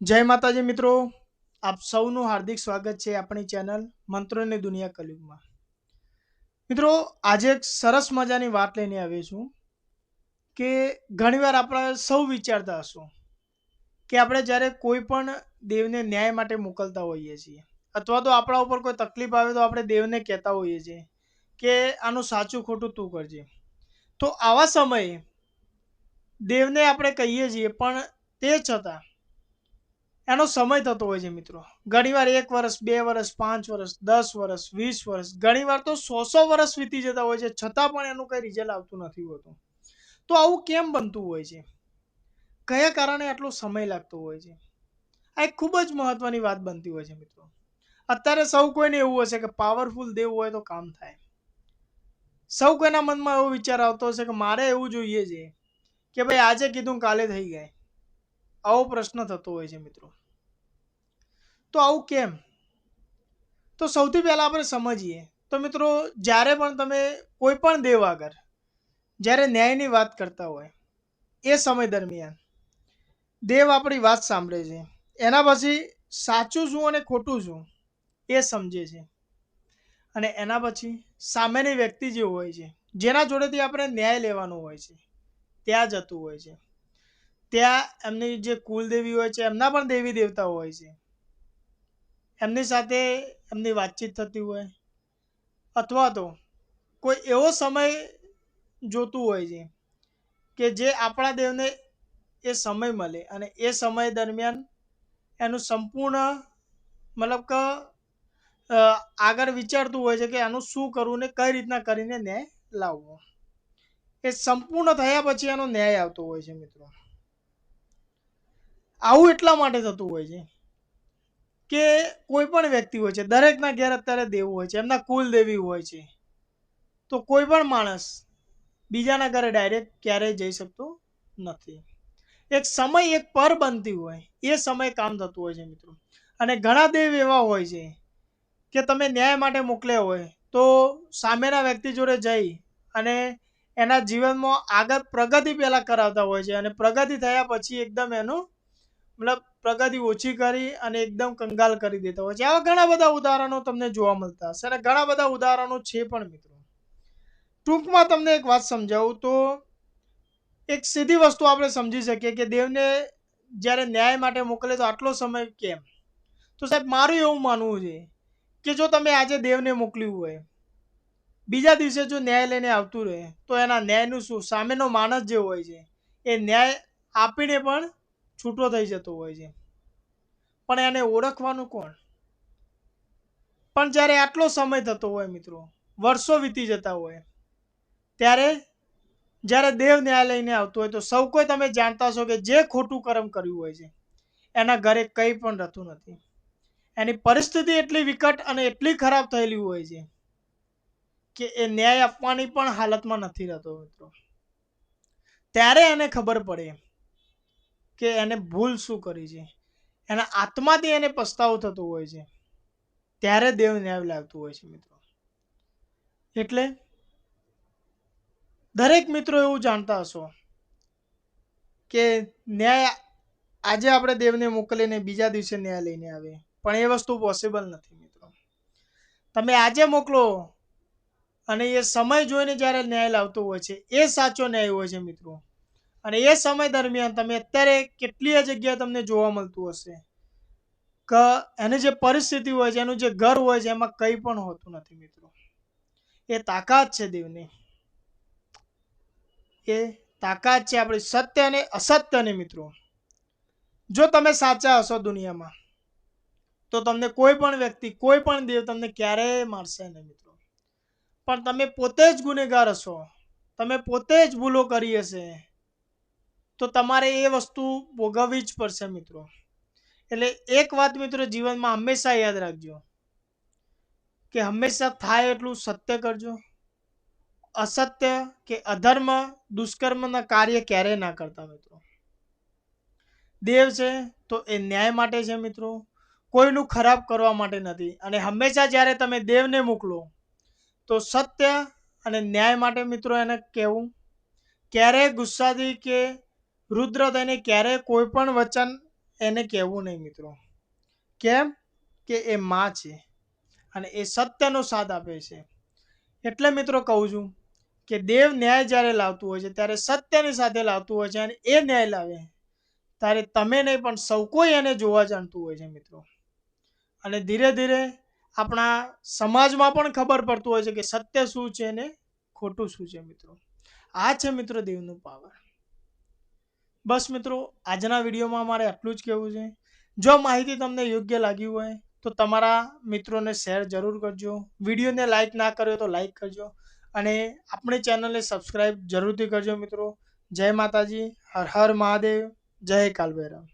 જય માતાજી મિત્રો, આપ સૌનું હાર્દિક સ્વાગત છે આપણી ચેનલ મંત્રોની દુનિયા કલયુગમાં. મિત્રો, આજે એક સરસ મજાની વાત લઈને આવ્યો છું કે ઘણીવાર આપણે સૌ વિચારતા હશું કે આપણે જ્યારે કોઈ પણ દેવને ન્યાય માટે મોકલતા હોઈએ છીએ અથવા તો આપણા ઉપર કોઈ તકલીફ આવે તો આપણે દેવને કહેતા હોઈએ છીએ કે આનું સાચું ખોટું તું કરજે. તો આવા સમયે દેવને આપણે કહીએ છીએ, પણ તે છતાં એનો સમય થતો હોય છે મિત્રો. ઘણીવાર 1 વર્ષ, 2 વર્ષ, 5 વર્ષ, 10 વર્ષ, 20 વર્ષ, ઘણીવાર તો 100 વર્ષ વીતી જતા હોય છે, છતાં પણ એનું કંઈ રિઝલ્ટ આવતું નથી હોતું. તો આવું કેમ બનતું હોય છે? કયા કારણે આટલો સમય લાગતો હોય છે? આ એક ખૂબ જ મહત્વની વાત બનતી હોય છે મિત્રો. અત્યારે સૌ કોઈને એવું હશે કે પાવરફુલ દેવ હોય તો કામ થાય. સૌ કોઈના મનમાં એવો વિચાર આવતો હશે કે મારે એવું જોઈએ છે કે ભાઈ આજે કીધું કાલે થઈ જાય. આવો પ્રશ્ન થતો હોય છે મિત્રો. તો આવું કેમ? તો સૌથી પહેલાં આપણે સમજીએ તો મિત્રો, જ્યારે પણ તમે કોઈ પણ દેવ આગળ જ્યારે ન્યાયની વાત કરતા હોય એ સમય દરમિયાન દેવ આપણી વાત સાંભળે છે. એના પછી સાચું શું અને ખોટું શું એ સમજે છે. અને એના પછી સામેની વ્યક્તિ જે હોય છે, જેના જોડેથી આપણે ન્યાય લેવાનો હોય છે, ત્યાં જતું હોય છે. ત્યાં એમની જે કુલદેવી હોય છે, એમના પણ દેવી દેવતા હોય છે, એમની સાથે એમની વાતચીત થતી હોય, અથવા તો કોઈ એવો સમય જોતું હોય છે કે જે આપણા દેવને એ સમય મળે અને એ સમય દરમિયાન એનું સંપૂર્ણ મતલબ કે આગળ વિચારતું હોય છે કે આનું શું કરવું ને કઈ રીતના કરીને ન્યાય લાવવો. એ સંપૂર્ણ થયા પછી એનો ન્યાય આવતો હોય છે મિત્રો. આવું એટલા માટે થતું હોય છે કે કોઈ પણ વ્યક્તિ હોય છે, દરેકના ઘેર અત્યારે દેવું હોય છે, એમના કુલ દેવી હોય છે. તો કોઈ પણ માણસ બીજાના ઘરે ડાયરેક્ટ ક્યારેય જઈ શકતો નથી. એક સમય, એક પર બનતી હોય એ સમય કામ થતું હોય છે મિત્રો. અને ઘણા દેવ એવા હોય છે કે તમે ન્યાય માટે મોકલ્યા હોય તો સામેના વ્યક્તિ જોડે જઈ અને એના જીવનમાં આગળ પ્રગતિ પહેલાં કરાવતા હોય છે, અને પ્રગતિ થયા પછી એકદમ એનું મતલબ પ્રગતિ ઓછી કરી અને એકદમ કંગાલ કરી દેતા હોય છે. આવા ઘણા બધા ઉદાહરણો તમને જોવા મળતા હશે અને ઘણા બધા ઉદાહરણો છે પણ મિત્રો. ટૂંકમાં તમને એક વાત સમજાવું તો એક સીધી વસ્તુ આપણે સમજી શકીએ કે દેવને જ્યારે ન્યાય માટે મોકલે તો આટલો સમય કેમ? તો સાહેબ, મારું એવું માનવું છે કે જો તમે આજે દેવને મોકલ્યું હોય, બીજા દિવસે જો ન્યાય લઈને આવતું રહે તો એના ન્યાયનું શું? સામેનો માણસ જે હોય છે એ ન્યાય આપીને પણ છૂટો થઈ જતો હોય છે, પણ એને ઓળખવાનું કોણ? પણ જ્યારે આટલો સમય થતો હોય મિત્રો, વર્ષો વીતી જતા હોય, ત્યારે જ્યારે દેવ ન્યાય લઈને આવતો હોય તો સૌ કોઈ તમે જાણતા છો કે જે ખોટું કર્મ કર્યું હોય છે એના ઘરે કંઈ પણ રહેતું નથી. એની પરિસ્થિતિ એટલી વિકટ અને એટલી ખરાબ થયેલી હોય છે કે એ ન્યાય આપવાની પણ હાલતમાં નથી રહેતો મિત્રો. ત્યારે એને ખબર પડે કે એને ભૂલ શું કરી છે, એના આત્માથી એને પસ્તાવો થતો હોય છે, ત્યારે દેવ ન્યાય લાવતું હોય છે મિત્રો. એટલે દરેક મિત્રો એવું જાણતા હશો કે ન્યાય આજે આપણે દેવને મોકલીને બીજા દિવસે ન્યાય લઈને આવે, પણ એ વસ્તુ પોસિબલ નથી મિત્રો. તમે આજે મોકલો અને એ સમય જોઈને જ્યારે ન્યાય લાવતો હોય છે એ સાચો ન્યાય હોય છે મિત્રો. અને એ સમય દરમિયાન તમે અત્યારે કેટલીય જગ્યાએ તમને જોવા મળતું હશે કે એની જે પરિસ્થિતિ હોય છે, એનું જે ઘર હોય છે, એમાં કંઈ પણ હોતું નથી મિત્રો. એ તાકાત છે દેવની. એ તાકાત છે આપણી સત્ય અને અસત્યની મિત્રો. જો તમે સાચા હશો દુનિયામાં તો તમને કોઈ પણ વ્યક્તિ, કોઈ પણ દેવ તમને ક્યારેય મારશે નહીં મિત્રો. પણ તમે પોતે જ ગુનેગાર હશો, તમે પોતે જ ભૂલો કરી હશે, તો તમારે એ વસ્તુ ભોગવવી જ પડશે મિત્રો. એટલે એક વાત મિત્રો જીવનમાં હંમેશા યાદ રાખજો કે હંમેશા થાય એટલું સત્ય કરજો. અસત્ય કે અધર્મ, દુષ્કર્મના કાર્ય ક્યારેય ના કરતા મિત્રો. દેવ છે તો એ ન્યાય માટે છે મિત્રો, કોઈનું ખરાબ કરવા માટે નથી. અને હંમેશા જ્યારે તમે દેવને મોકલો તો સત્ય અને ન્યાય માટે મિત્રો એને કહેવું. ક્યારેય ગુસ્સાથી કે રુદ્ર થઈને ક્યારેય કોઈ પણ વચન એને કહેવું નહીં મિત્રો. કેમ કે એ માં છે અને એ સત્યનો સાથ આપે છે. એટલે મિત્રો કહું છું કે દેવ ન્યાય જ્યારે લાવતું હોય છે ત્યારે સત્યની સાથે લાવતું હોય છે, અને એ ન્યાય લાવે ત્યારે તમે નહીં પણ સૌ કોઈ એને જોવા જાણતું હોય છે મિત્રો. અને ધીરે ધીરે આપણા સમાજમાં પણ ખબર પડતું હોય છે કે સત્ય શું છે ને ખોટું શું છે મિત્રો. આ છે મિત્રો દેવનું પાવર. બસ મિત્રો, આજના વિડીયોમાં મારે આટલું જ કહેવું છે. જો માહિતી તમને યોગ્ય લાગી હોય તો તમારા મિત્રોને શેર જરૂર કરજો. વિડીયોને લાઈક ના કર્યો તો લાઈક કરજો, અને આપણી ચેનલને સબસ્ક્રાઈબ જરૂરથી કરજો મિત્રો. જય માતાજી, હર હર મહાદેવ, જય કાલભૈરવ.